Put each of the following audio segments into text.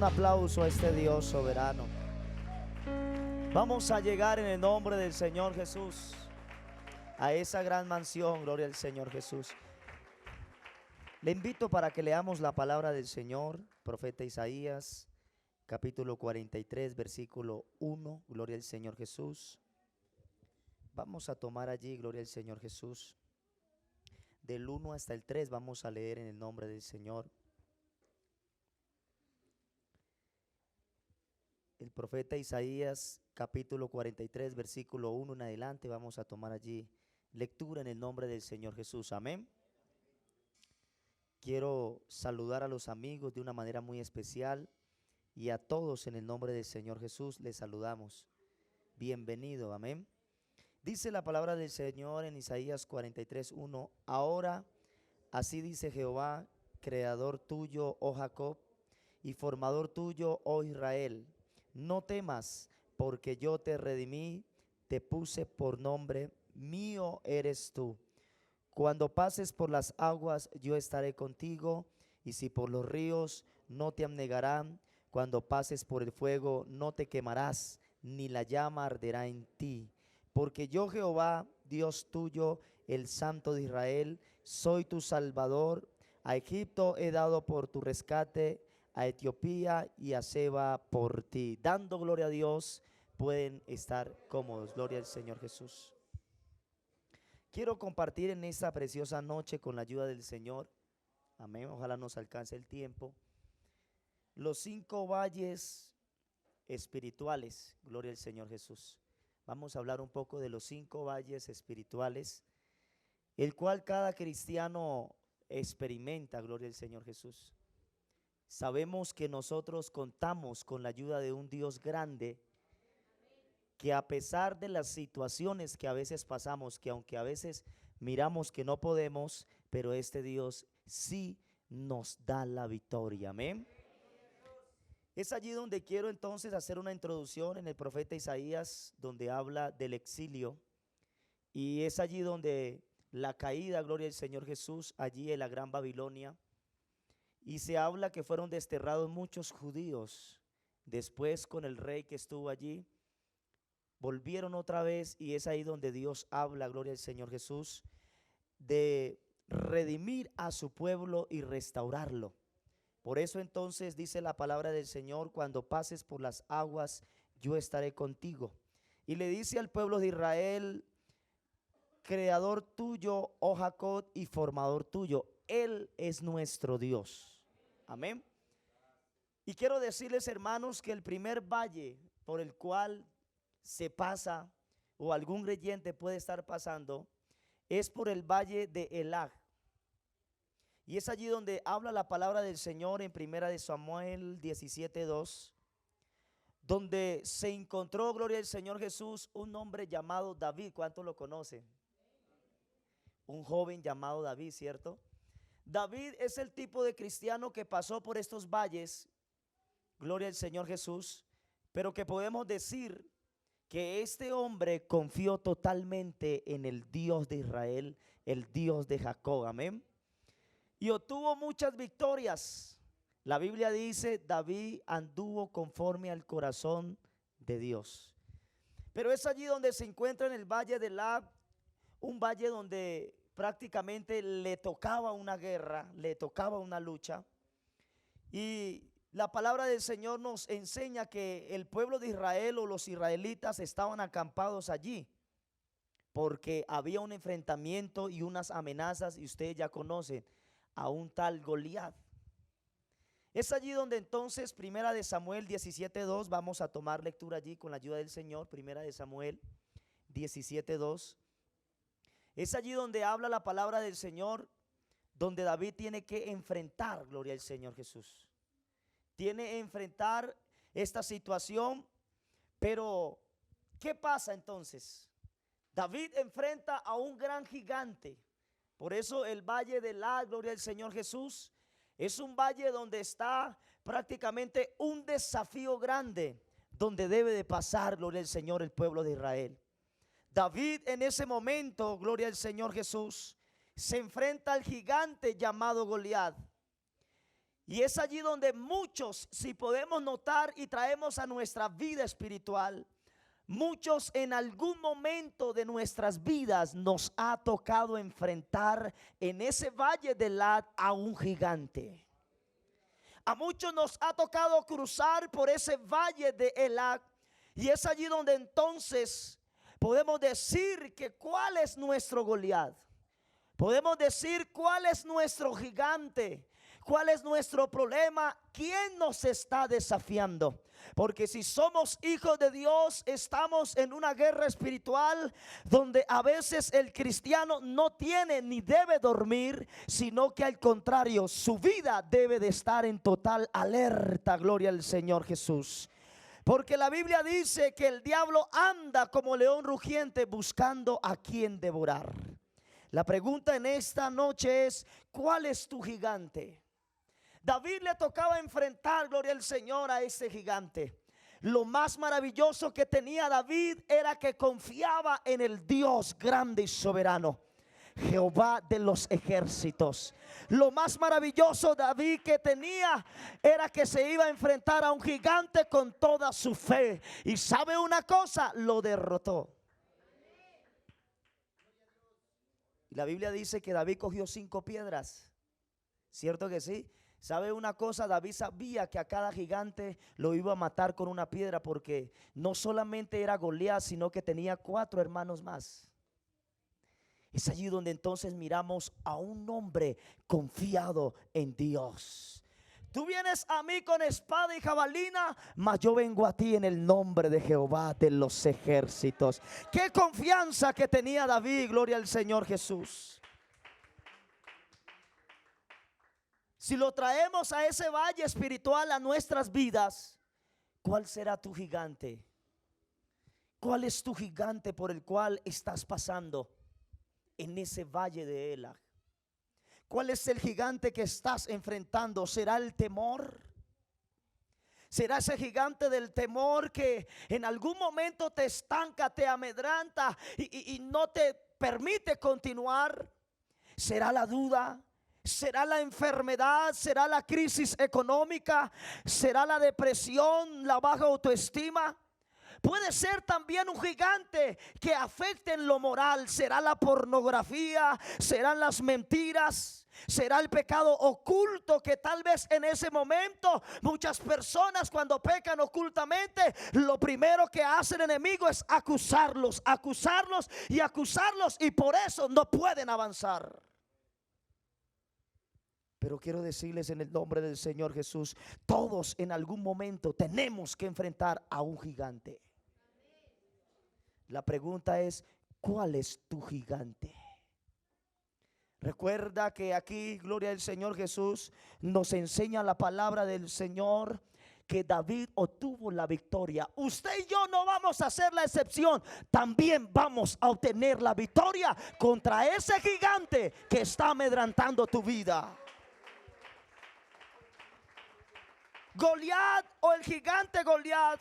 aplauso a este Dios soberano. Vamos a llegar en el nombre del Señor Jesús a esa gran mansión, gloria al Señor Jesús. Le invito para que leamos la palabra del Señor, profeta Isaías, capítulo 43, versículo 1, gloria al Señor Jesús. Vamos a tomar allí, gloria al Señor Jesús. Del 1 hasta el 3 vamos a leer en el nombre del Señor. El profeta Isaías, capítulo 43, versículo 1 en adelante, vamos a tomar allí lectura en el nombre del Señor Jesús. Amén. Quiero saludar a los amigos de una manera muy especial y a todos en el nombre del Señor Jesús les saludamos. Bienvenido, amén. Dice la palabra del Señor en Isaías 43, 1. Ahora, así dice Jehová, creador tuyo, oh Jacob, y formador tuyo, oh Israel. No temas, porque yo te redimí, te puse por nombre, mío eres tú. Cuando pases por las aguas, yo estaré contigo, y si por los ríos, no te anegarán. Cuando pases por el fuego, no te quemarás, ni la llama arderá en ti. Porque yo, Jehová, Dios tuyo, el Santo de Israel, soy tu Salvador. A Egipto he dado por tu rescate, a Etiopía y a Seba por ti. Dando gloria a Dios, pueden estar cómodos. Gloria al Señor Jesús. Quiero compartir en esta preciosa noche con la ayuda del Señor, amén, ojalá nos alcance el tiempo, los 5 valles espirituales. Gloria al Señor Jesús. Vamos a hablar un poco de los 5 valles espirituales, el cual cada cristiano experimenta. Gloria al Señor Jesús. Sabemos que nosotros contamos con la ayuda de un Dios grande, que a pesar de las situaciones que a veces pasamos, que aunque a veces miramos que no podemos, pero este Dios sí nos da la victoria, amén. Es allí donde quiero entonces hacer una introducción en el profeta Isaías, donde habla del exilio, y es allí donde la caída, gloria al Señor Jesús, allí en la gran Babilonia. Y se habla que fueron desterrados muchos judíos. Después, con el rey que estuvo allí, volvieron otra vez, y es ahí donde Dios habla, gloria al Señor Jesús, de redimir a su pueblo y restaurarlo. Por eso entonces dice la palabra del Señor: cuando pases por las aguas, yo estaré contigo. Y le dice al pueblo de Israel: creador tuyo, oh Jacob, y formador tuyo. Él es nuestro Dios. Amén. Y quiero decirles, hermanos, que el primer valle por el cual se pasa, o algún creyente puede estar pasando, es por el valle de Elah. Y es allí donde habla la palabra del Señor en primera de Samuel 17:2, donde se encontró, gloria al Señor Jesús, un hombre llamado David. ¿Cuántos lo conocen? Un joven llamado David, ¿cierto? David es el tipo de cristiano que pasó por estos valles, gloria al Señor Jesús, pero que podemos decir que este hombre confió totalmente en el Dios de Israel, el Dios de Jacob, amén. Y obtuvo muchas victorias. La Biblia dice: David anduvo conforme al corazón de Dios. Pero es allí donde se encuentra en el valle de Elah, un valle donde prácticamente le tocaba una guerra, le tocaba una lucha. Y la palabra del Señor nos enseña que el pueblo de Israel, o los israelitas, estaban acampados allí porque había un enfrentamiento y unas amenazas, y ustedes ya conocen a un tal Goliat. Es allí donde entonces primera de Samuel 17:2, vamos a tomar lectura allí con la ayuda del Señor. Primera de Samuel 17:2. Es allí donde habla la palabra del Señor, donde David tiene que enfrentar, gloria al Señor Jesús, tiene que enfrentar esta situación. Pero ¿qué pasa entonces? David enfrenta a un gran gigante. Por eso el valle de Elah, gloria al Señor Jesús, es un valle donde está prácticamente un desafío grande, donde debe de pasar, gloria al Señor, el pueblo de Israel. David en ese momento, gloria al Señor Jesús, se enfrenta al gigante llamado Goliat. Y es allí donde muchos, si podemos notar y traemos a nuestra vida espiritual, muchos en algún momento de nuestras vidas nos ha tocado enfrentar en ese valle de Elat a un gigante. A muchos nos ha tocado cruzar por ese valle de Elat, y es allí donde entonces podemos decir que cuál es nuestro Goliat. Podemos decir cuál es nuestro gigante. ¿Cuál es nuestro problema? ¿Quién nos está desafiando? Porque si somos hijos de Dios, estamos en una guerra espiritual donde a veces el cristiano no tiene ni debe dormir, sino que al contrario, su vida debe de estar en total alerta. Gloria al Señor Jesús. Porque la Biblia dice que el diablo anda como león rugiente buscando a quien devorar. La pregunta en esta noche es: ¿cuál es tu gigante? David le tocaba enfrentar, gloria al Señor, a ese gigante. Lo más maravilloso que tenía David era que confiaba en el Dios grande y soberano, Jehová de los ejércitos. Lo más maravilloso David que tenía era que se iba a enfrentar a un gigante con toda su fe. Y sabe una cosa, lo derrotó. Y la Biblia dice que David cogió 5 piedras. ¿Cierto que sí? ¿Sabe una cosa? David sabía que a cada gigante lo iba a matar con una piedra, porque no solamente era Goliat, sino que tenía 4 hermanos más. Es allí donde entonces miramos a un hombre confiado en Dios. Tú vienes a mí con espada y jabalina, mas yo vengo a ti en el nombre de Jehová de los ejércitos. Qué confianza que tenía David, gloria al Señor Jesús. Si lo traemos a ese valle espiritual a nuestras vidas, ¿cuál será tu gigante? ¿Cuál es tu gigante por el cual estás pasando en ese valle de Elat? ¿Cuál es el gigante que estás enfrentando? ¿Será el temor? ¿Será ese gigante del temor que en algún momento te estanca, te amedrenta y no te permite continuar? ¿Será la duda? ¿Será la enfermedad? ¿Será la crisis económica? ¿Será la depresión, la baja autoestima? Puede ser también un gigante que afecte en lo moral. ¿Será la pornografía? ¿Serán las mentiras? ¿Será el pecado oculto que tal vez en ese momento muchas personas cuando pecan ocultamente, lo primero que hace el enemigo es acusarlos, acusarlos y acusarlos, y por eso no pueden avanzar? Pero quiero decirles en el nombre del Señor Jesús, todos en algún momento tenemos que enfrentar a un gigante. La pregunta es: ¿cuál es tu gigante? Recuerda que aquí, gloria al Señor Jesús, nos enseña la palabra del Señor que David obtuvo la victoria. Usted y yo no vamos a hacer la excepción. También vamos a obtener la victoria contra ese gigante que está amedrantando tu vida. Goliat, o el gigante Goliat,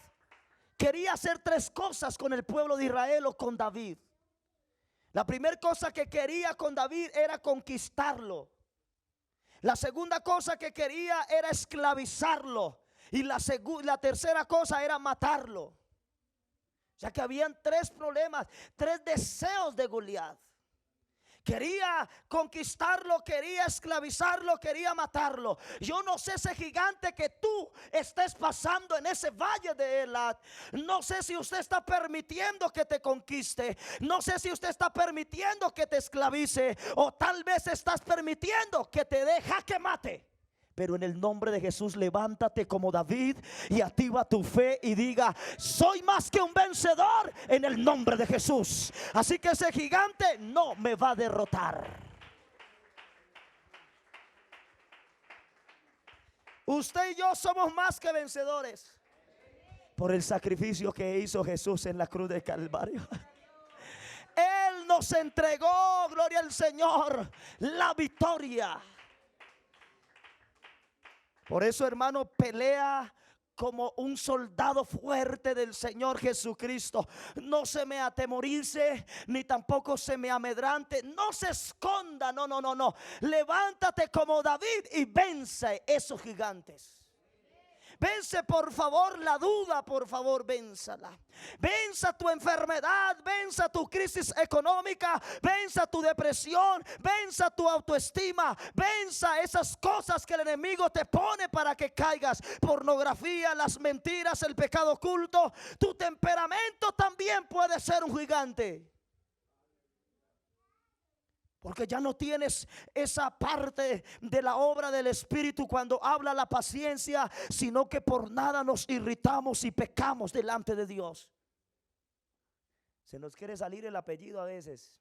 quería hacer 3 cosas con el pueblo de Israel o con David. La primera cosa que quería con David era conquistarlo. La segunda cosa que quería era esclavizarlo. Y la tercera cosa era matarlo. O sea que habían 3 problemas, 3 deseos de Goliat. Quería conquistarlo, quería esclavizarlo, quería matarlo. Yo no sé ese gigante que tú estés pasando en ese valle de Elat. No sé si usted está permitiendo que te conquiste. No sé si usted está permitiendo que te esclavice. O tal vez estás permitiendo que te dé jaque mate. Pero en el nombre de Jesús, levántate como David y activa tu fe y diga: soy más que un vencedor en el nombre de Jesús. Así que ese gigante no me va a derrotar. Usted y yo somos más que vencedores por el sacrificio que hizo Jesús en la cruz del Calvario. Él nos entregó, gloria al Señor, la victoria. Por eso, hermano, pelea como un soldado fuerte del Señor Jesucristo. No se me atemorice, ni tampoco se me amedrante. No se esconda, no, no, no, no. Levántate como David y vence esos gigantes. Vence por favor la duda, por favor, vénsala. Venza tu enfermedad, venza tu crisis económica, venza tu depresión, venza tu autoestima, venza esas cosas que el enemigo te pone para que caigas. Pornografía, las mentiras, el pecado oculto. Tu temperamento también puede ser un gigante. Porque ya no tienes esa parte de la obra del Espíritu cuando habla la paciencia, sino que por nada nos irritamos y pecamos delante de Dios. Se nos quiere salir el apellido a veces.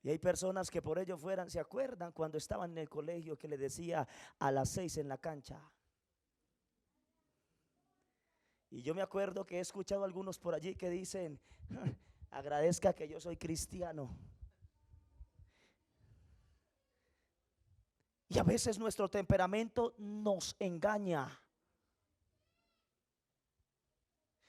Y hay personas que por ello fueran, ¿se acuerdan cuando estaban en el colegio que le decía a las 6 en la cancha? Y yo me acuerdo que he escuchado a algunos por allí que dicen: agradezca que yo soy cristiano. Y a veces nuestro temperamento nos engaña,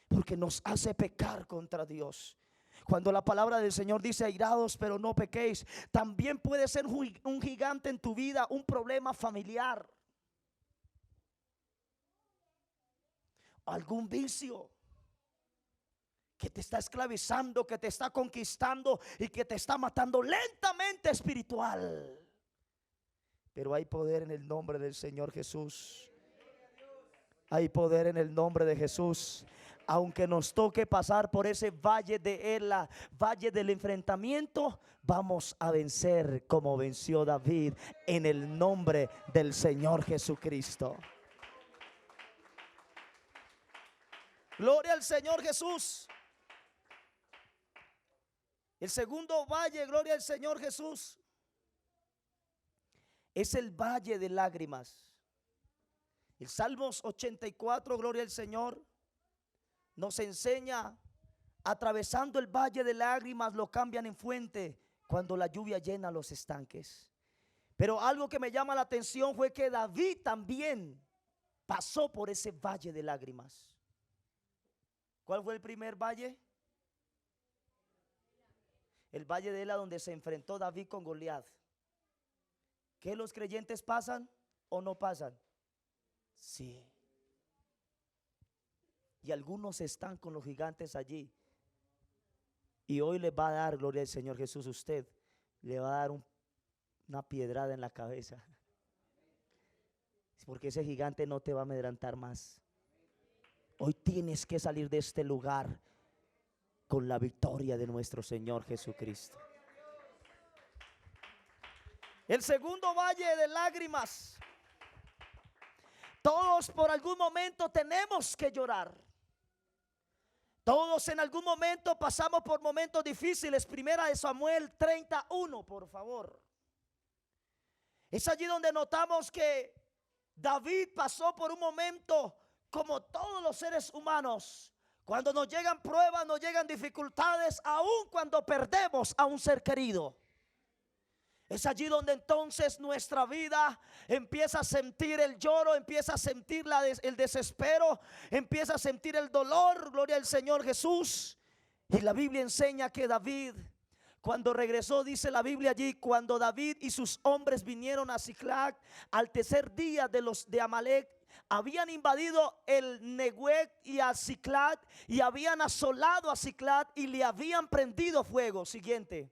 porque nos hace pecar contra Dios. Cuando la palabra del Señor dice: airados pero no pequéis, también puede ser un gigante en tu vida, un problema familiar, algún vicio que te está esclavizando, que te está conquistando y que te está matando lentamente espiritual. Pero hay poder en el nombre del Señor Jesús. Hay poder en el nombre de Jesús. Aunque nos toque pasar por ese valle de Ela, valle del enfrentamiento, vamos a vencer como venció David en el nombre del Señor Jesucristo. Gloria al Señor Jesús. El segundo valle, gloria al Señor Jesús, es el valle de lágrimas. El Salmos 84, gloria al Señor, nos enseña: atravesando el valle de lágrimas lo cambian en fuente cuando la lluvia llena los estanques. Pero algo que me llama la atención fue que David también pasó por ese valle de lágrimas. ¿Cuál fue el primer valle? El valle de Ela, donde se enfrentó David con Goliat. ¿Qué los creyentes pasan o no pasan? Sí. Y algunos están con los gigantes allí. Y hoy les va a dar, gloria al Señor Jesús, usted le va a dar una piedrada en la cabeza. Porque ese gigante no te va a amedrentar más. Hoy tienes que salir de este lugar con la victoria de nuestro Señor Jesucristo. El segundo valle de lágrimas. Todos por algún momento tenemos que llorar. Todos en algún momento pasamos por momentos difíciles. Primera de Samuel 31, por favor. Es allí donde notamos que David pasó por un momento como todos los seres humanos. Cuando nos llegan pruebas, nos llegan dificultades, aun cuando perdemos a un ser querido. Es allí donde entonces nuestra vida empieza a sentir el lloro, empieza a sentir el desespero, empieza a sentir el dolor. Gloria al Señor Jesús. Y la Biblia enseña que David, cuando regresó, dice la Biblia allí, cuando David y sus hombres vinieron a Siclag al tercer día de los de Amalec, habían invadido el Neguec y a Siclag y habían asolado a Siclag y le habían prendido fuego. Siguiente.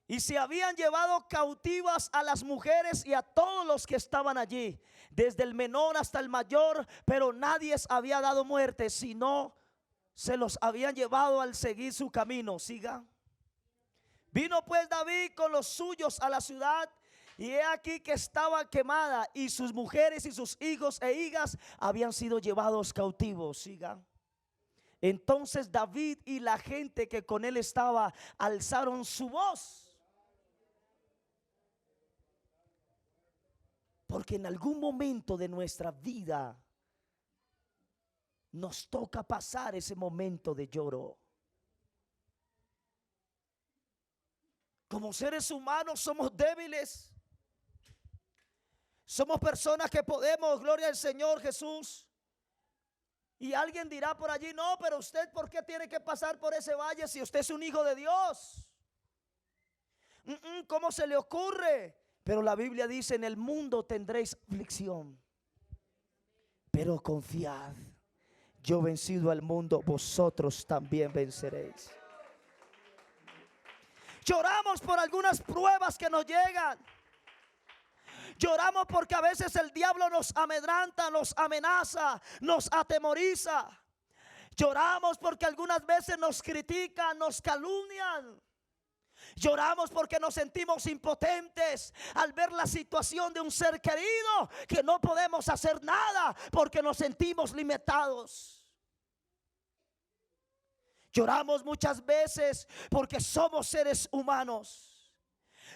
Y se habían llevado cautivas a las mujeres y a todos los que estaban allí, desde el menor hasta el mayor, pero nadie había dado muerte, sino se los habían llevado al seguir su camino. Siga. Vino pues David con los suyos a la ciudad, y he aquí que estaba quemada, y sus mujeres y sus hijos e hijas habían sido llevados cautivos. Siga. Entonces David y la gente que con él estaba alzaron su voz. Porque en algún momento de nuestra vida nos toca pasar ese momento de lloro. Como seres humanos somos débiles. Somos personas que podemos, gloria al Señor Jesús. Y alguien dirá por allí, no, pero usted, ¿por qué tiene que pasar por ese valle si usted es un hijo de Dios? ¿Cómo se le ocurre? Pero la Biblia dice, en el mundo tendréis aflicción, pero confiad, yo he vencido al mundo, vosotros también venceréis. Lloramos por algunas pruebas que nos llegan. Lloramos porque a veces el diablo nos amedranta, nos amenaza, nos atemoriza. Lloramos porque algunas veces nos critican, nos calumnian. Lloramos porque nos sentimos impotentes al ver la situación de un ser querido, que no podemos hacer nada porque nos sentimos limitados. Lloramos muchas veces porque somos seres humanos.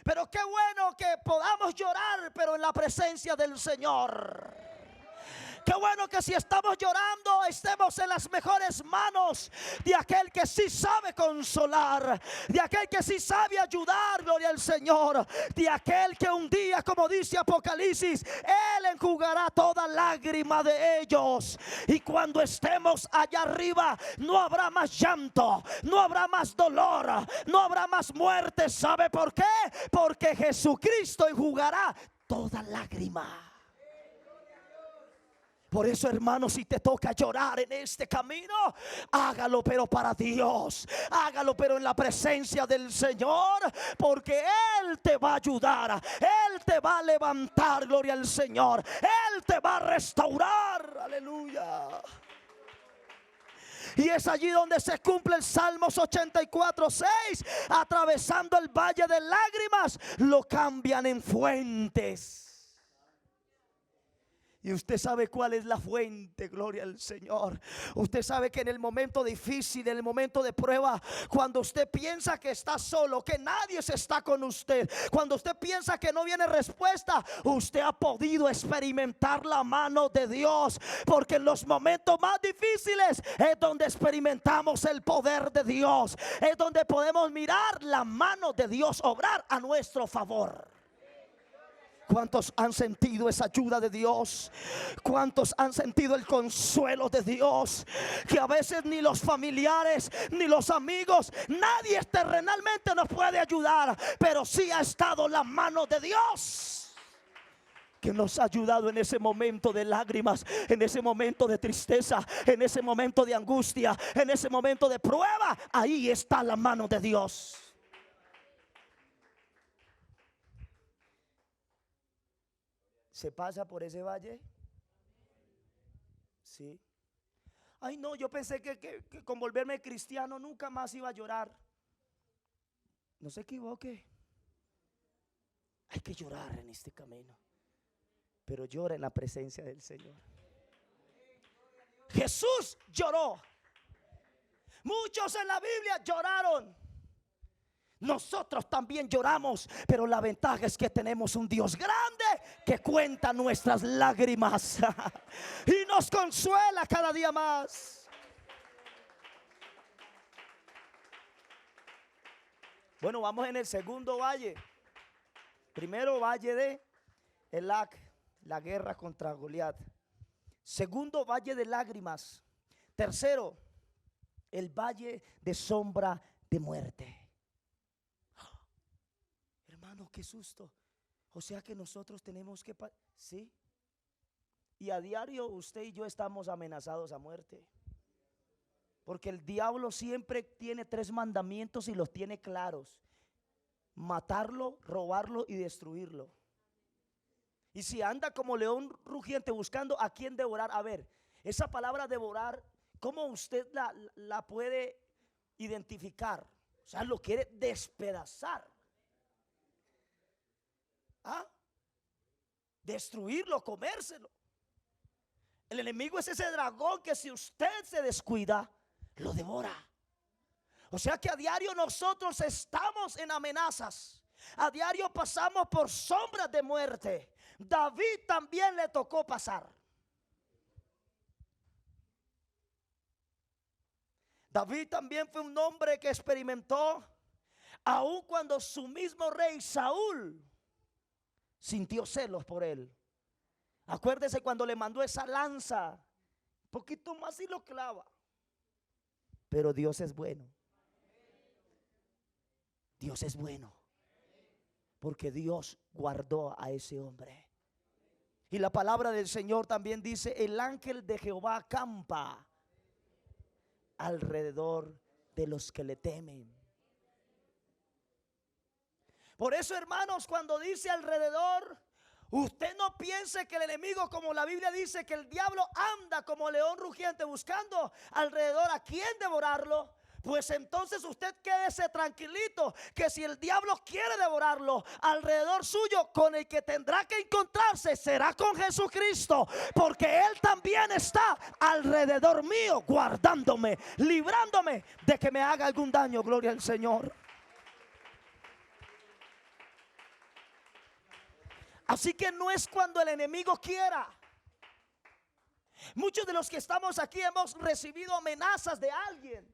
Pero qué bueno que podamos llorar, pero en la presencia del Señor. Qué bueno que si estamos llorando, estemos en las mejores manos de aquel que sí sabe consolar, de aquel que sí sabe ayudar, gloria al Señor, de aquel que un día, como dice Apocalipsis, Él enjugará toda lágrima de ellos. Y cuando estemos allá arriba, no habrá más llanto, no habrá más dolor, no habrá más muerte. ¿Sabe por qué? Porque Jesucristo enjugará toda lágrima. Por eso, hermano, si te toca llorar en este camino, hágalo pero para Dios. Hágalo pero en la presencia del Señor, porque Él te va a ayudar. Él te va a levantar, gloria al Señor. Él te va a restaurar, aleluya. Y es allí donde se cumple el Salmos 84:6. Atravesando el valle de lágrimas, lo cambian en fuentes. Y usted sabe cuál es la fuente, gloria al Señor. Usted sabe que en el momento difícil, en el momento de prueba, cuando usted piensa que está solo, que nadie se está con usted, cuando usted piensa que no viene respuesta, usted ha podido experimentar la mano de Dios. Porque en los momentos más difíciles es donde experimentamos el poder de Dios. Es donde podemos mirar la mano de Dios obrar a nuestro favor. ¿Cuántos han sentido esa ayuda de Dios? ¿Cuántos han sentido el consuelo de Dios? Que a veces ni los familiares, ni los amigos, nadie terrenalmente nos puede ayudar, pero sí ha estado la mano de Dios, que nos ha ayudado en ese momento de lágrimas, en ese momento de tristeza, en ese momento de angustia, en ese momento de prueba. Ahí está la mano de Dios. ¿Se pasa por ese valle? Sí. Ay, no, yo pensé que con volverme cristiano nunca más iba a llorar. No se equivoque. Hay que llorar en este camino, pero llora en la presencia del Señor. Jesús lloró. Muchos en la Biblia lloraron. Nosotros también lloramos, pero la ventaja es que tenemos un Dios grande que cuenta nuestras lágrimas y nos consuela cada día más. Bueno, vamos en el segundo valle. Primero, valle de Elac, la guerra contra Goliat. Segundo, valle de lágrimas. Tercero, el valle de sombra de muerte. Hermano, qué susto. O sea que nosotros tenemos que sí. Y a diario usted y yo estamos amenazados a muerte. Porque el diablo siempre tiene 3 mandamientos y los tiene claros: matarlo, robarlo y destruirlo. Y si anda como león rugiente buscando a quien devorar. A ver, esa palabra devorar, ¿cómo usted la puede identificar? O sea, lo quiere despedazar. ¿Ah? Destruirlo, comérselo. El enemigo es ese dragón que si usted se descuida, lo devora. O sea que a diario nosotros estamos en amenazas. A diario pasamos por sombras de muerte. David también le tocó pasar. David también fue un hombre que experimentó, aun cuando su mismo rey Saúl sintió celos por él. Acuérdese cuando le mandó esa lanza, un poquito más y lo clava. Pero Dios es bueno. Dios es bueno, porque Dios guardó a ese hombre. Y la palabra del Señor también dice: el ángel de Jehová acampa alrededor de los que le temen. Por eso, hermanos, cuando dice alrededor, usted no piense que el enemigo, como la Biblia dice, que el diablo anda como león rugiente buscando alrededor a quien devorarlo. Pues entonces usted quédese tranquilito, que si el diablo quiere devorarlo, alrededor suyo con el que tendrá que encontrarse será con Jesucristo, porque Él también está alrededor mío, guardándome, librándome de que me haga algún daño. Gloria al Señor. Así que no es cuando el enemigo quiera. Muchos de los que estamos aquí hemos recibido amenazas de alguien.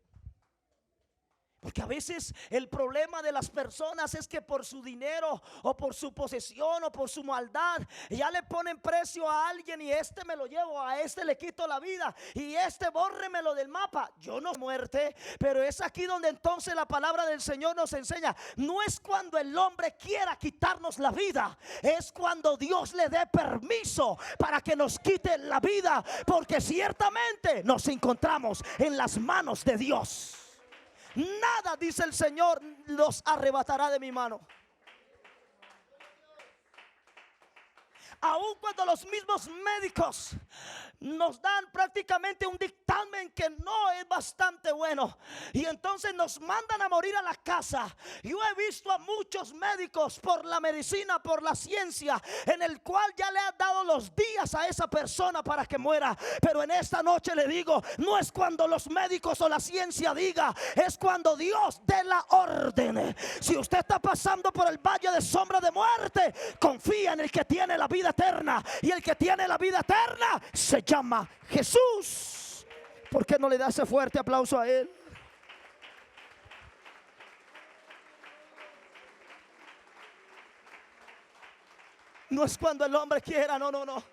Porque a veces el problema de las personas es que por su dinero o por su posesión o por su maldad ya le ponen precio a alguien, y este me lo llevo, a este le quito la vida, y este bórremelo del mapa. Yo no muerte, pero es aquí donde entonces la palabra del Señor nos enseña. No es cuando el hombre quiera quitarnos la vida, es cuando Dios le dé permiso para que nos quite la vida, porque ciertamente nos encontramos en las manos de Dios. Nada, dice el Señor, los arrebatará de mi mano. Aun cuando los mismos médicos nos dan prácticamente un dictamen que no es bastante bueno, y entonces nos mandan a morir a la casa. Yo he visto a muchos médicos, por la medicina, por la ciencia, en el cual ya le han dado los días a esa persona para que muera. Pero en esta noche le digo, no es cuando los médicos o la ciencia diga, es cuando Dios dé la orden. Si usted está pasando por el valle de sombra de muerte, confía en el que tiene la vida eterna, y el que tiene la vida eterna se llama Jesús. ¿Por qué no le da ese fuerte aplauso a Él? No es cuando el hombre quiera, no.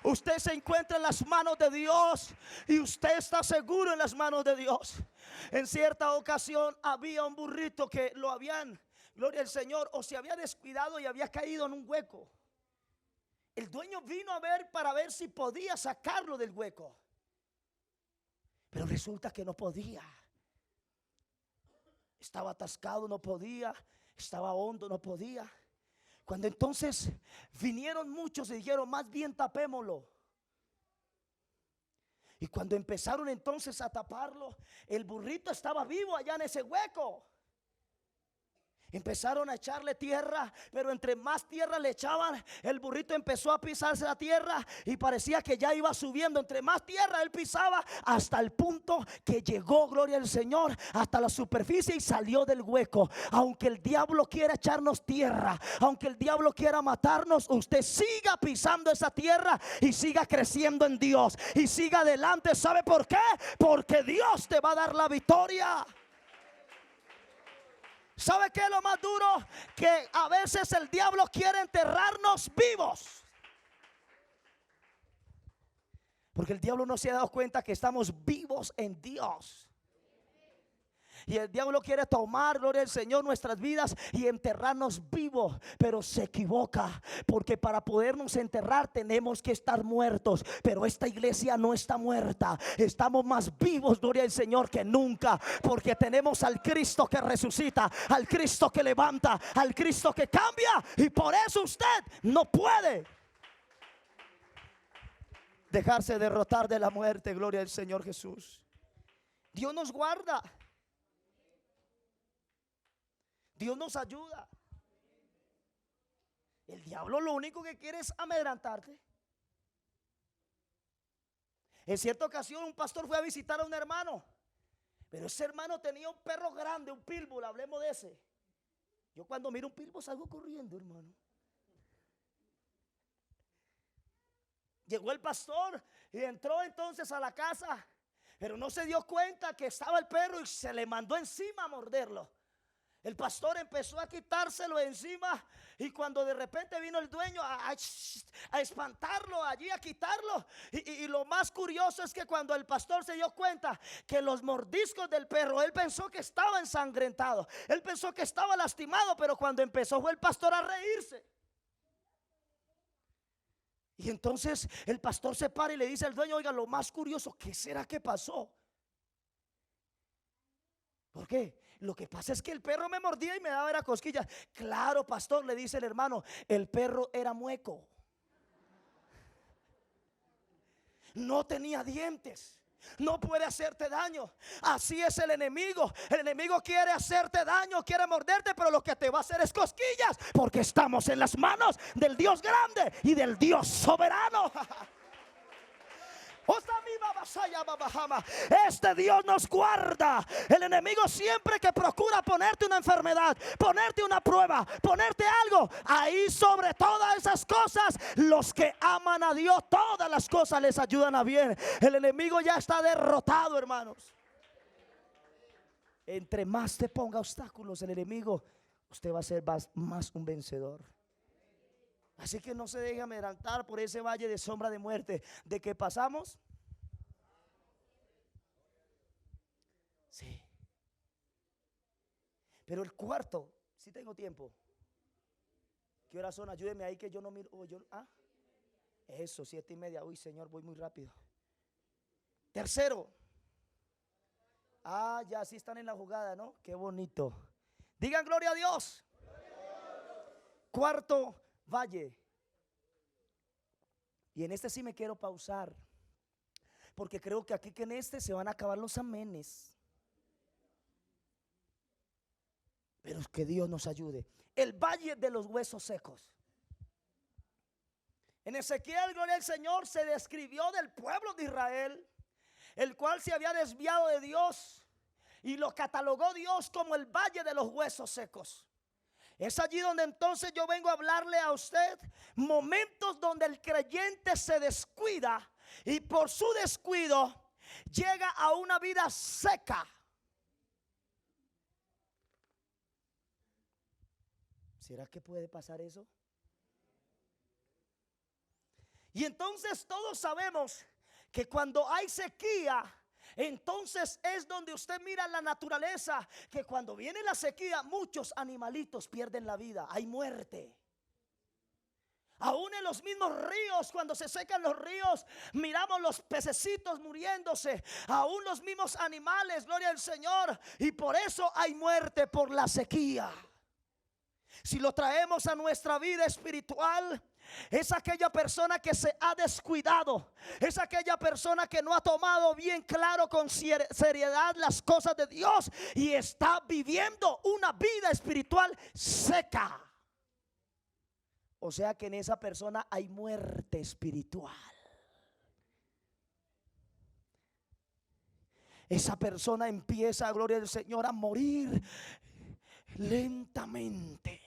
Usted se encuentra en las manos de Dios, y usted está seguro en las manos de Dios. En cierta ocasión había un burrito que lo habían, gloria al Señor, o se había descuidado y había caído en un hueco. El dueño vino a ver para ver si podía sacarlo del hueco, pero resulta que no podía. Estaba atascado, no podía. Estaba hondo, no podía. Cuando entonces vinieron muchos y dijeron, más bien tapémoslo. Y cuando empezaron entonces a taparlo, el burrito estaba vivo allá en ese hueco. Empezaron a echarle tierra, pero entre más tierra le echaban, el burrito empezó a pisarse la tierra y parecía que ya iba subiendo. Entre más tierra él pisaba, hasta el punto que llegó, gloria al Señor, hasta la superficie y salió del hueco. Aunque el diablo quiera echarnos tierra, aunque el diablo quiera matarnos, usted siga pisando esa tierra y siga creciendo en Dios y siga adelante. ¿Sabe por qué? Porque Dios te va a dar la victoria. ¿Sabe qué es lo más duro? Que a veces el diablo quiere enterrarnos vivos. Porque el diablo no se ha dado cuenta que estamos vivos en Dios. Y el diablo quiere tomar, gloria al Señor, nuestras vidas y enterrarnos vivos. Pero se equivoca, porque para podernos enterrar tenemos que estar muertos. Pero esta iglesia no está muerta. Estamos más vivos, gloria al Señor, que nunca. Porque tenemos al Cristo que resucita, al Cristo que levanta, al Cristo que cambia. Y por eso usted no puede dejarse derrotar de la muerte. Gloria al Señor Jesús. Dios nos guarda. Dios nos ayuda. El diablo lo único que quiere es amedrentarte. En cierta ocasión un pastor fue a visitar a un hermano, pero ese hermano tenía un perro grande, un pitbull, hablemos de ese. Yo cuando miro un pitbull salgo corriendo, hermano. Llegó el pastor y entró entonces a la casa, pero no se dio cuenta que estaba el perro y se le mandó encima a morderlo. El pastor empezó a quitárselo encima, y cuando de repente vino el dueño a espantarlo allí, a quitarlo. Y lo más curioso es que cuando el pastor se dio cuenta que los mordiscos del perro, él pensó que estaba ensangrentado, él pensó que estaba lastimado, pero cuando empezó fue el pastor a reírse. Y entonces el pastor se para y le dice al dueño: oiga, lo más curioso, ¿qué será que pasó? ¿Por qué? Lo que pasa es que el perro me mordía y me daba cosquillas. Claro, pastor, le dice el hermano, el perro era mueco, no tenía dientes, no puede hacerte daño. Así es el enemigo. El enemigo quiere hacerte daño, quiere morderte, pero lo que te va a hacer es cosquillas, porque estamos en las manos del Dios grande y del Dios soberano. Este Dios nos guarda. El enemigo siempre que procura ponerte una enfermedad, ponerte una prueba, ponerte algo, ahí sobre todas esas cosas, los que aman a Dios, todas las cosas les ayudan a bien. El enemigo ya está derrotado, hermanos. Entre más te ponga obstáculos el enemigo, usted va a ser más un vencedor. Así que no se deje amedrentar por ese valle de sombra de muerte. ¿De qué pasamos? Sí. Pero el cuarto, si tengo tiempo. ¿Qué horas son? Ayúdeme ahí que yo no miro. Eso, 7:30. Uy, Señor, voy muy rápido. Tercero. Ya sí están en la jugada, ¿no? Qué bonito. Digan gloria a Dios. Cuarto valle. Y en este sí me quiero pausar, porque creo que aquí, que en este se van a acabar los amenes. Pero que Dios nos ayude. El valle de los huesos secos. En Ezequiel, gloria al Señor, se describió del pueblo de Israel, el cual se había desviado de Dios, y lo catalogó Dios como el valle de los huesos secos. Es allí donde entonces yo vengo a hablarle a usted momentos donde el creyente se descuida, y por su descuido llega a una vida seca. ¿Será que puede pasar eso? Y entonces todos sabemos que cuando hay sequía, entonces es donde usted mira la naturaleza, que cuando viene la sequía muchos animalitos pierden la vida, hay muerte. Aún en los mismos ríos, cuando se secan los ríos, miramos los pececitos muriéndose, aún los mismos animales, gloria al Señor. Y por eso hay muerte por la sequía. Si lo traemos a nuestra vida espiritual, es aquella persona que se ha descuidado, es aquella persona que no ha tomado bien claro con seriedad las cosas de Dios y está viviendo una vida espiritual seca. O sea que en esa persona hay muerte espiritual. Esa persona empieza, gloria al Señor, a morir lentamente,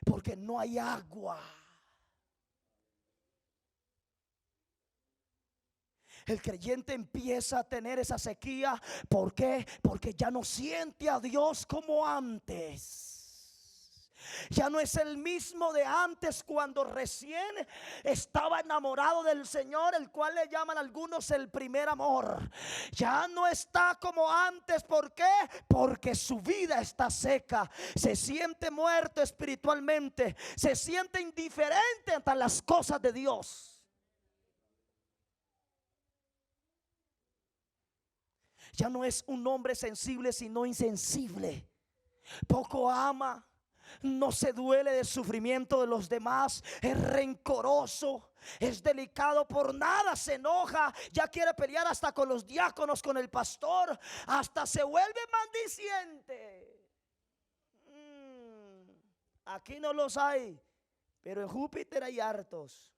porque no hay agua. El creyente empieza a tener esa sequía. ¿Por qué? Porque ya no siente a Dios como antes. Ya no es el mismo de antes, cuando recién estaba enamorado del Señor, el cual le llaman algunos el primer amor. Ya no está como antes. ¿Por qué? Porque su vida está seca. Se siente muerto espiritualmente, se siente indiferente ante las cosas de Dios. Ya no es un hombre sensible, sino insensible. Poco ama, no se duele del sufrimiento de los demás, es rencoroso, es delicado, por nada se enoja, ya quiere pelear hasta con los diáconos, con el pastor, hasta se vuelve maldiciente. Aquí no los hay, pero en Júpiter hay hartos.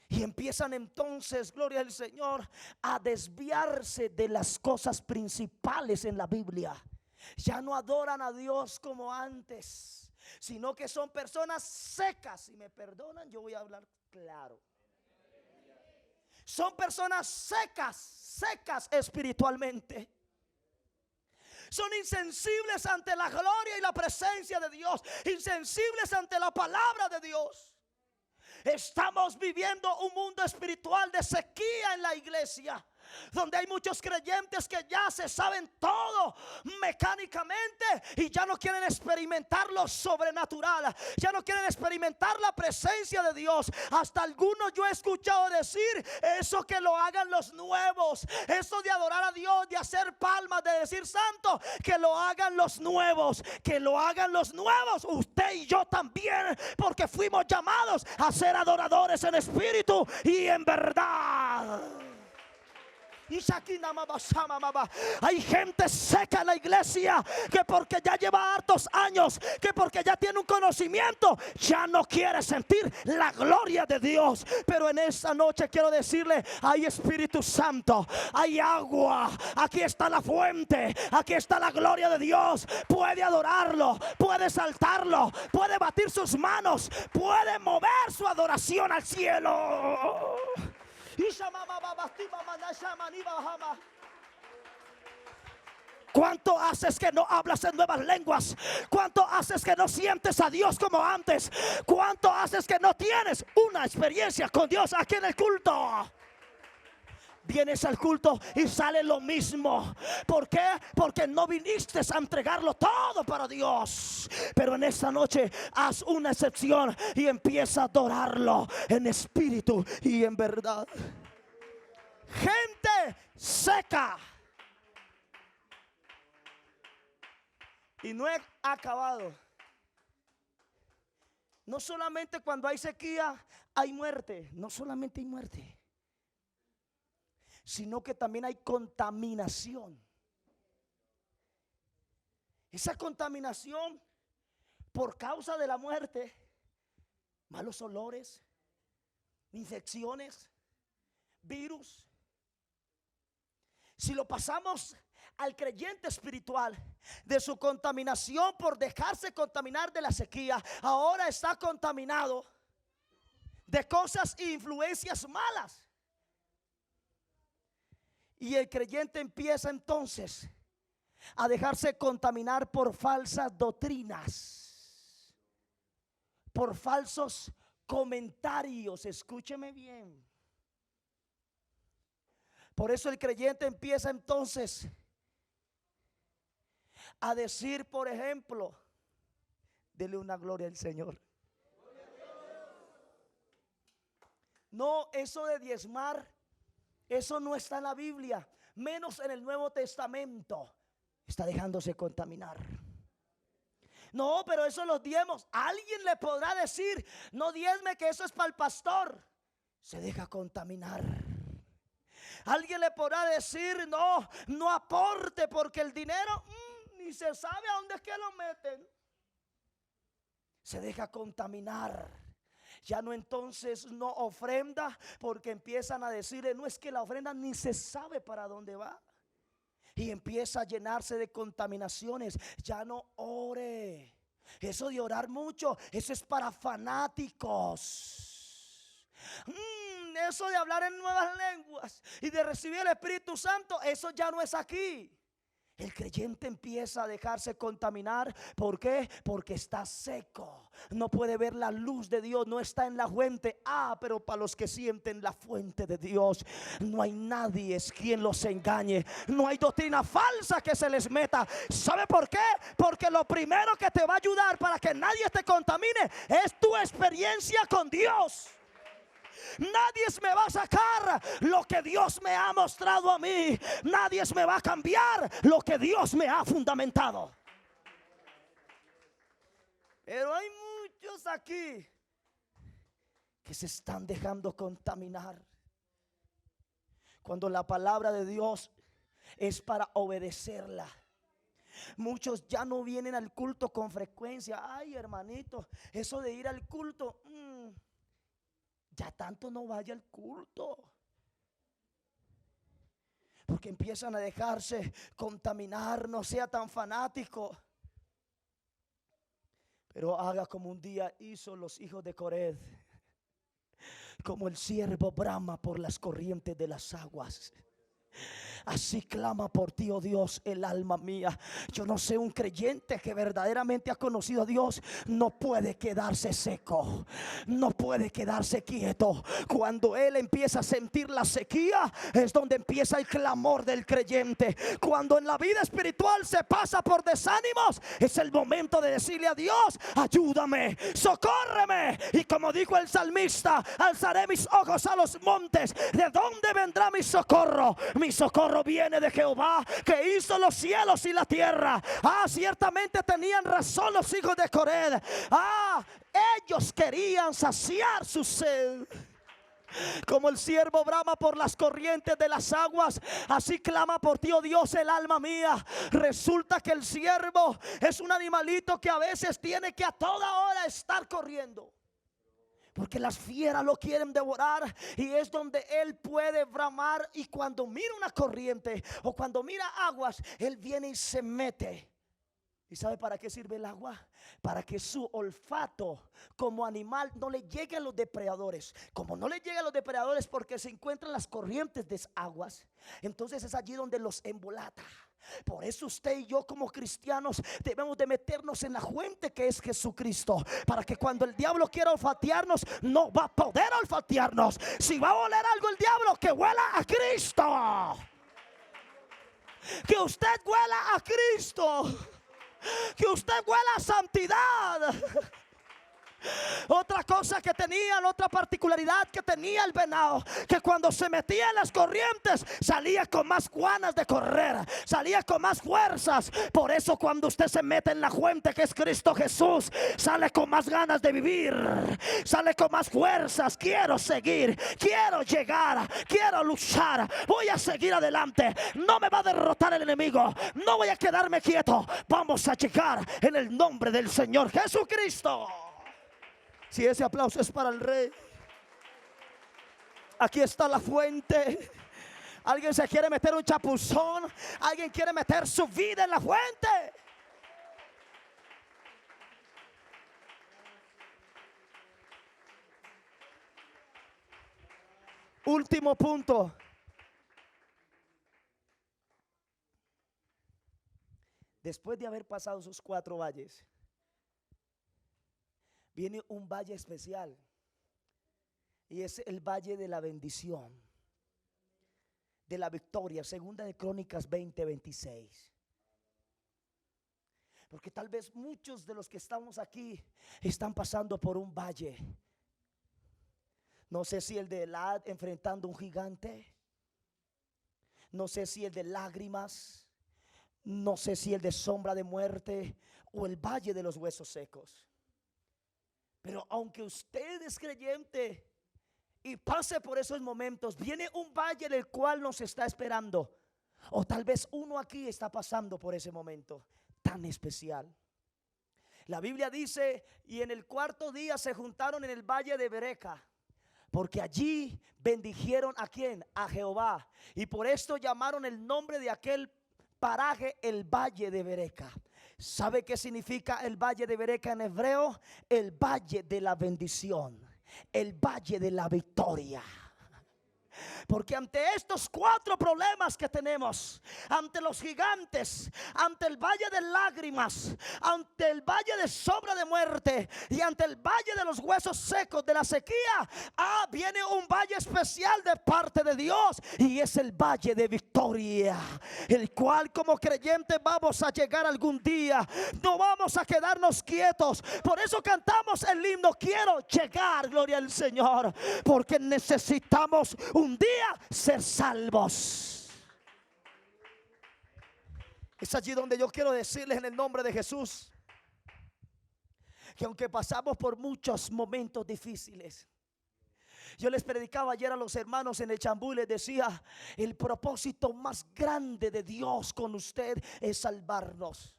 Y empiezan entonces, gloria al Señor, a desviarse de las cosas principales en la Biblia. Ya no adoran a Dios como antes, sino que son personas secas. Si me perdonan, yo voy a hablar claro. Son personas secas espiritualmente. Son insensibles ante la gloria y la presencia de Dios, insensibles ante la palabra de Dios. Estamos viviendo un mundo espiritual de sequía en la iglesia, donde hay muchos creyentes que ya se saben todo mecánicamente y ya no quieren experimentar lo sobrenatural, ya no quieren experimentar la presencia de Dios. Hasta algunos yo he escuchado decir eso, que lo hagan los nuevos, eso de adorar a Dios, de hacer palmas, de decir santo, que lo hagan los nuevos, que lo hagan los nuevos. Usted y yo también, porque fuimos llamados a ser adoradores en espíritu y en verdad. Hay gente seca en la iglesia que porque ya lleva hartos años, que porque ya tiene un conocimiento, ya no quiere sentir la gloria de Dios. Pero en esta noche quiero decirle: hay Espíritu Santo, hay agua, aquí está la fuente, aquí está la gloria de Dios. Puede adorarlo, puede saltarlo, puede batir sus manos, puede mover su adoración al cielo. ¿Cuánto haces que no hablas en nuevas lenguas? ¿Cuánto haces que no sientes a Dios como antes? ¿Cuánto haces que no tienes una experiencia con Dios aquí en el culto? Vienes al culto y sale lo mismo. ¿Por qué? Porque no viniste a entregarlo todo para Dios. Pero en esta noche haz una excepción y empieza a adorarlo en espíritu y en verdad. Gente seca. Y no he acabado. No solamente cuando hay sequía hay muerte. No solamente hay muerte, sino que también hay contaminación. Esa contaminación por causa de la muerte, malos olores, infecciones, virus. Si lo pasamos al creyente espiritual, de su contaminación por dejarse contaminar de la sequía, ahora está contaminado de cosas e influencias malas. Y el creyente empieza entonces a dejarse contaminar por falsas doctrinas, por falsos comentarios. Escúcheme bien. Por eso el creyente empieza entonces a decir, por ejemplo, dele una gloria al Señor. No, eso de diezmar, eso no está en la Biblia, menos en el Nuevo Testamento. Está dejándose contaminar. No, pero eso los diezmos. Alguien le podrá decir: no diezme, que eso es para el pastor. Se deja contaminar. Alguien le podrá decir: no, no aporte, porque el dinero ni se sabe a dónde es que lo meten. Se deja contaminar. Ya no, entonces no ofrenda, porque empiezan a decirle: no, es que la ofrenda ni se sabe para dónde va. Y empieza a llenarse de contaminaciones. Ya no ore. Eso de orar mucho, eso es para fanáticos. Eso de hablar en nuevas lenguas y de recibir el Espíritu Santo, eso ya no es aquí. El creyente empieza a dejarse contaminar. ¿Por qué? Porque está seco. No puede ver la luz de Dios. No está en la fuente. Pero para los que sienten la fuente de Dios, no hay nadie es quien los engañe. No hay doctrina falsa que se les meta. ¿Sabe por qué? Porque lo primero que te va a ayudar para que nadie te contamine es tu experiencia con Dios. Nadie me va a sacar lo que Dios me ha mostrado a mí. Nadie me va a cambiar lo que Dios me ha fundamentado. Pero hay muchos aquí que se están dejando contaminar, cuando la palabra de Dios es para obedecerla. Muchos ya no vienen al culto con frecuencia. Ay, hermanito, eso de ir al culto, ya tanto no vaya al culto, porque empiezan a dejarse contaminar. No sea tan fanático, pero haga como un día hizo los hijos de Coré, como el ciervo brama por las corrientes de las aguas. Así clama por ti, oh Dios, el alma mía. Yo no sé, un creyente que verdaderamente ha conocido a Dios no puede quedarse seco, no puede quedarse quieto. Cuando él empieza a sentir la sequía, es donde empieza el clamor del creyente. Cuando en la vida espiritual se pasa por desánimos, es el momento de decirle a Dios: ayúdame, socórreme. Y como dijo el salmista: alzaré mis ojos a los montes, ¿de dónde vendrá mi socorro? Mi socorro viene de Jehová, que hizo los cielos y la tierra. Ciertamente tenían razón los hijos de Coré. Ellos querían saciar su sed. Como el siervo brama por las corrientes de las aguas, así clama por ti, oh Dios, el alma mía. Resulta que el siervo es un animalito que a veces tiene que a toda hora estar corriendo, porque las fieras lo quieren devorar, y es donde él puede bramar. Y cuando mira una corriente o cuando mira aguas, él viene y se mete. ¿Y sabe para qué sirve el agua? Para que su olfato como animal no le llegue a los depredadores. Como no le llega a los depredadores porque se encuentran las corrientes de aguas, entonces es allí donde los embolata. Por eso usted y yo como cristianos debemos de meternos en la fuente que es Jesucristo, para que cuando el diablo quiera olfatearnos, no va a poder olfatearnos. Si va a oler algo el diablo, que huela a Cristo. Que usted huela a Cristo. Que usted huela a santidad. Otra cosa que tenían, otra particularidad que tenía el venado, que cuando se metía en las corrientes salía con más ganas de correr, salía con más fuerzas. Por eso cuando usted se mete en la fuente que es Cristo Jesús, sale con más ganas de vivir, sale con más fuerzas. Quiero seguir, quiero llegar, quiero luchar, voy a seguir adelante. No me va a derrotar el enemigo, no voy a quedarme quieto. Vamos a llegar en el nombre del Señor Jesucristo. Si ese aplauso es para el Rey. Aquí está la fuente. Alguien se quiere meter un chapuzón. Alguien quiere meter su vida en la fuente. Último punto. Después de haber pasado esos 4 valles, viene un valle especial, y es el valle de la bendición, de la victoria. Segunda de Crónicas 20:26. Porque tal vez muchos de los que estamos aquí están pasando por un valle. No sé si el de Elad enfrentando un gigante, no sé si el de lágrimas, no sé si el de sombra de muerte, o el valle de los huesos secos. Pero aunque usted es creyente y pase por esos momentos, viene un valle en el cual nos está esperando. O tal vez uno aquí está pasando por ese momento tan especial. La Biblia dice: y en el 4.º día se juntaron en el valle de Bereca, porque allí bendijeron ¿a quién? A Jehová. Y por esto llamaron el nombre de aquel paraje el valle de Bereca. ¿Sabe qué significa el valle de Bereca en hebreo? El valle de la bendición, el valle de la victoria. Porque ante estos 4 problemas que tenemos, ante los gigantes, ante el valle de lágrimas, ante el valle de sombra de muerte y ante el valle de los huesos secos de la sequía, viene un valle especial de parte de Dios, y es el valle de victoria, el cual como creyentes vamos a llegar algún día. No vamos a quedarnos quietos. Por eso cantamos el himno: quiero llegar, gloria al Señor, porque necesitamos un día ser salvos. Es allí donde yo quiero decirles en el nombre de Jesús que aunque pasamos por muchos momentos difíciles, yo les predicaba ayer a los hermanos en el Chambú y les decía: el propósito más grande de Dios con usted es salvarnos.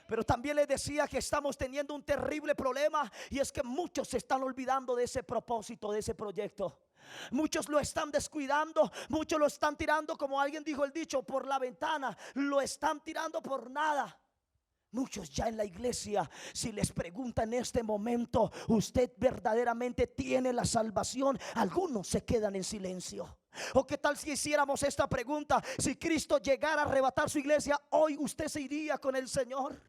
Pero también les decía que estamos teniendo un terrible problema, y es que muchos se están olvidando de ese propósito, de ese proyecto. Muchos lo están descuidando, muchos lo están tirando, como alguien dijo el dicho, por la ventana. Lo están tirando por nada. Muchos ya en la iglesia, si les preguntan en este momento: ¿usted verdaderamente tiene la salvación?, algunos se quedan en silencio. ¿O qué tal si hiciéramos esta pregunta? Si Cristo llegara a arrebatar su iglesia, hoy usted se iría con el Señor.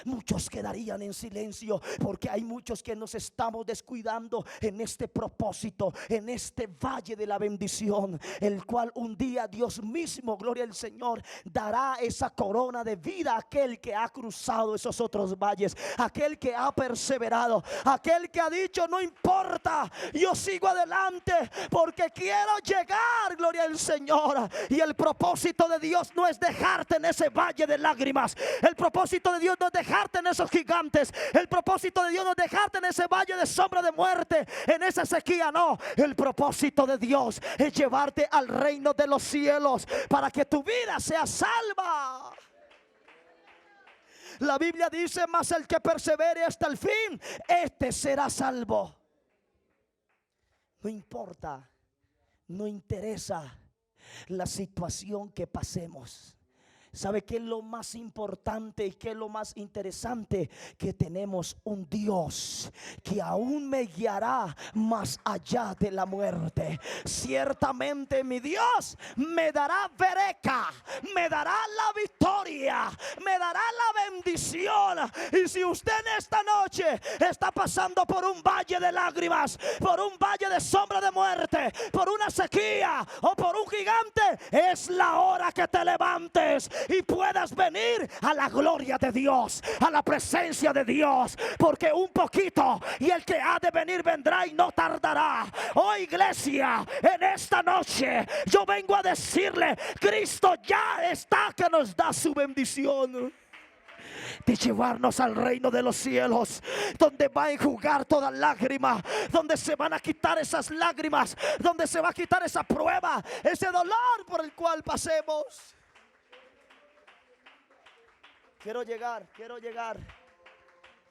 Muchos quedarían en silencio, porque hay muchos que nos estamos descuidando en este propósito, en este valle de la bendición, el cual un día Dios mismo, gloria al Señor, dará esa corona de vida a aquel que ha cruzado esos otros valles, aquel que ha perseverado, aquel que ha dicho: no importa, yo sigo adelante porque quiero llegar, gloria al Señor. Y el propósito de Dios no es dejarte en ese valle de lágrimas. El propósito de Dios no es dejarte en esos gigantes. El propósito de Dios no es dejarte en ese valle de sombra de muerte, en esa sequía. No, el propósito de Dios es llevarte al reino de los cielos para que tu vida sea salva. La Biblia dice: mas el que persevere hasta el fin, este será salvo. No importa, no interesa la situación que pasemos. ¿Sabe qué es lo más importante y qué es lo más interesante? Que tenemos un Dios que aún me guiará más allá de la muerte. Ciertamente mi Dios me dará vereca, me dará la victoria, me dará la bendición. Y si usted en esta noche está pasando por un valle de lágrimas, por un valle de sombra de muerte, por una sequía o por un gigante, es la hora que te levantes y puedas venir a la gloria de Dios, a la presencia de Dios, porque un poquito y el que ha de venir vendrá y no tardará. Oh iglesia, en esta noche yo vengo a decirle: Cristo ya está, que nos da su bendición de llevarnos al reino de los cielos, donde va a enjugar toda lágrima, donde se van a quitar esas lágrimas, donde se va a quitar esa prueba, ese dolor por el cual pasemos. Quiero llegar.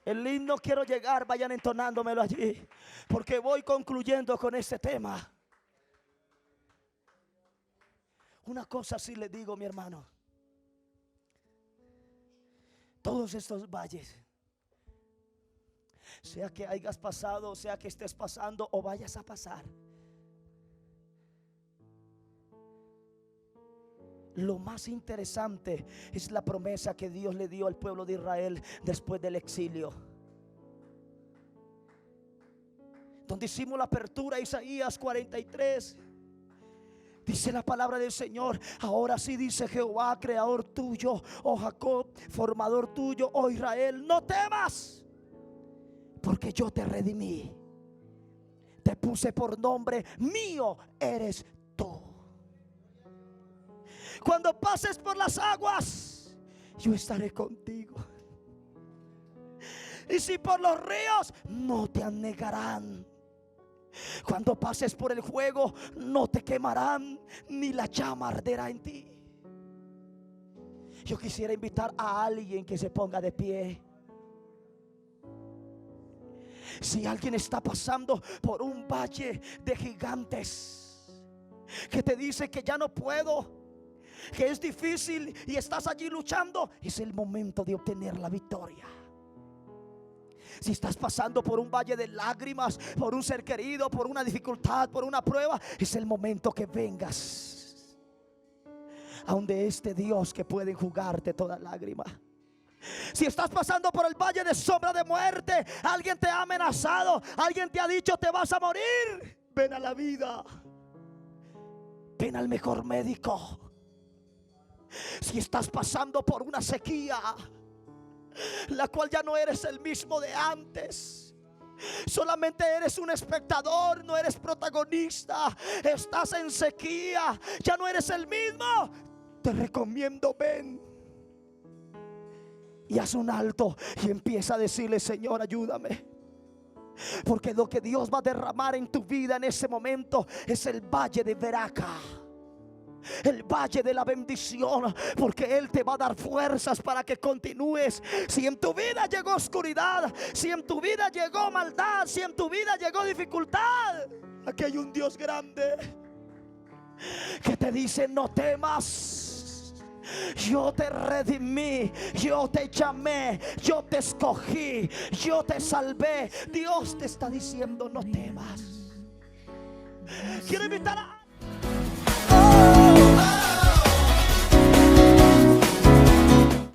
El himno quiero llegar, vayan entonándomelo allí, porque voy concluyendo con este tema. Una cosa sí le digo, mi hermano: todos estos valles, sea que hayas pasado, sea que estés pasando o vayas a pasar, lo más interesante es la promesa que Dios le dio al pueblo de Israel después del exilio, donde hicimos la apertura. Isaías 43. Dice la palabra del Señor: ahora sí, dice Jehová, creador tuyo, oh Jacob, formador tuyo, oh Israel, no temas, porque yo te redimí, te puse por nombre, mío eres tú. Cuando pases por las aguas, yo estaré contigo. Y si por los ríos, no te anegarán. Cuando pases por el fuego, no te quemarán, ni la llama arderá en ti. Yo quisiera invitar a alguien que se ponga de pie. Si alguien está pasando por un valle de gigantes, que te dice que ya no puedo, que es difícil y estás allí luchando, es el momento de obtener la victoria. Si estás pasando por un valle de lágrimas, por un ser querido, por una dificultad, por una prueba, es el momento que vengas a donde este Dios que puede enjugarte toda lágrima. Si estás pasando por el valle de sombra de muerte, alguien te ha amenazado, alguien te ha dicho: te vas a morir, ven a la vida, ven al mejor médico. Si estás pasando por una sequía, la cual ya no eres el mismo de antes, solamente eres un espectador, no eres protagonista, estás en sequía, ya no eres el mismo, te recomiendo: ven y haz un alto y empieza a decirle: Señor, ayúdame. Porque lo que Dios va a derramar en tu vida en ese momento es el valle de Veraca, el valle de la bendición, porque Él te va a dar fuerzas para que continúes. Si en tu vida llegó oscuridad, si en tu vida llegó maldad, si en tu vida llegó dificultad, aquí hay un Dios grande que te dice: no temas, yo te redimí, yo te llamé, yo te escogí, yo te salvé. Dios te está diciendo: no temas. Quiero invitar a